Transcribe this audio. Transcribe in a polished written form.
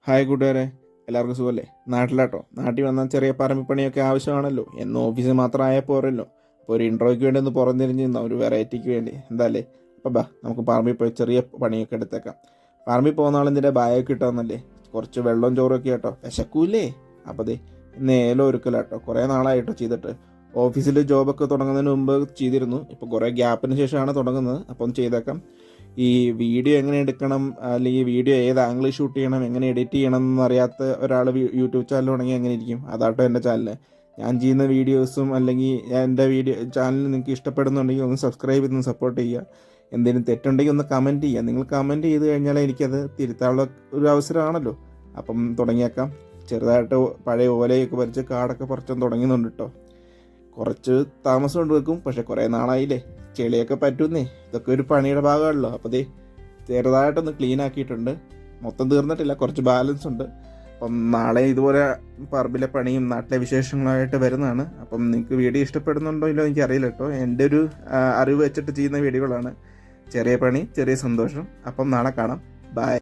Hi കൂട്ടുകാരെ, എല്ലാവർക്കും സുഖമല്ലേ? നാട്ടിലാട്ടോ. നാട്ടിൽ വന്നാൽ ചെറിയ പറമ്പിപ്പണിയൊക്കെ ആവശ്യമാണല്ലോ. എന്ന് ഓഫീസിൽ മാത്രം ആയാൽ പോരല്ലോ. അപ്പോൾ ഒരു ഇൻട്രോയ്ക്ക് വേണ്ടി ഒന്ന് പുറംതിരിഞ്ഞ് നിന്ന ഒരു വെറൈറ്റിക്ക് വേണ്ടി എന്താല്ലേ. അപ്പോൾ നമുക്ക് പറമ്പിൽ പോയി ചെറിയ പണിയൊക്കെ എടുത്തേക്കാം. പറമ്പിൽ പോകുന്ന ആളെന്തിൻ്റെ ബായൊക്കെ ഇട്ടാന്നല്ലേ, കുറച്ച് വെള്ളം ചോറൊക്കെ കേട്ടോ, വിശക്കൂലേ? അപ്പോൾ ദേ ഇന്ന് ഏലം ഒരുക്കലാട്ടോ. കുറേ നാളായിട്ടോ ചെയ്തിട്ട്. ഓഫീസിൽ ജോബൊക്കെ തുടങ്ങുന്നതിന് മുമ്പ് ചെയ്തിരുന്നു. ഇപ്പോൾ കുറേ ഗ്യാപ്പിന് ശേഷമാണ് തുടങ്ങുന്നത്. അപ്പം ചെയ്തേക്കാം. ഈ വീഡിയോ എങ്ങനെ എടുക്കണം, അല്ലെങ്കിൽ വീഡിയോ ഏത് ആംഗിളിൽ ഷൂട്ട് ചെയ്യണം, എങ്ങനെ എഡിറ്റ് ചെയ്യണം എന്നറിയാത്ത ഒരാൾ യൂട്യൂബ് ചാനൽ തുടങ്ങി എങ്ങനെ ഇരിക്കും? അതാട്ടോ എൻ്റെ ചാനൽ. ഞാൻ ചെയ്യുന്ന വീഡിയോസും അല്ലെങ്കിൽ എൻ്റെ വീഡിയോ ചാനൽ നിങ്ങൾക്ക് ഇഷ്ടപ്പെടുന്നുണ്ടെങ്കിൽ ഒന്ന് സബ്സ്ക്രൈബ് ചെയ്തൊന്ന് സപ്പോർട്ട് ചെയ്യുക. എന്തെങ്കിലും തെറ്റുണ്ടെങ്കിൽ ഒന്ന് കമൻറ്റ് ചെയ്യുക. നിങ്ങൾ കമൻറ്റ് ചെയ്ത് കഴിഞ്ഞാൽ എനിക്കത് തിരുത്താനുള്ള ഒരു അവസരമാണല്ലോ. അപ്പം തുടങ്ങിയേക്കാം. ചെറുതായിട്ട് പഴയ ഓലയൊക്കെ പറിച്ച് കാടൊക്കെ പറിച്ചൊന്ന് തുടങ്ങുന്നുണ്ട് കേട്ടോ. കുറച്ച് താമസം കൊണ്ട് വെക്കും, പക്ഷെ കുറേ നാളായില്ലേ, ചെളിയൊക്കെ പറ്റുന്നേ. ഇതൊക്കെ ഒരു പണിയുടെ ഭാഗമാണല്ലോ. അപ്പോൾ ദേ ചെറുതായിട്ടൊന്ന് ക്ലീൻ ആക്കിയിട്ടുണ്ട്. മൊത്തം തീർന്നിട്ടില്ല, കുറച്ച് ബാലൻസ് ഉണ്ട്. അപ്പം നാളെ ഇതുപോലെ പറമ്പിലെ പണിയും നാട്ടിലെ വിശേഷങ്ങളായിട്ട് വരുന്നതാണ്. അപ്പം നിങ്ങൾക്ക് വീഡിയോ ഇഷ്ടപ്പെടുന്നുണ്ടോ ഇല്ലോ എനിക്കറിയില്ല കേട്ടോ. എൻ്റെ ഒരു അറിവ് വെച്ചിട്ട് ചെയ്യുന്ന വീഡിയോകളാണ്. ചെറിയ പണി ചെറിയ സന്തോഷം. അപ്പം നാളെ കാണാം. ബൈ.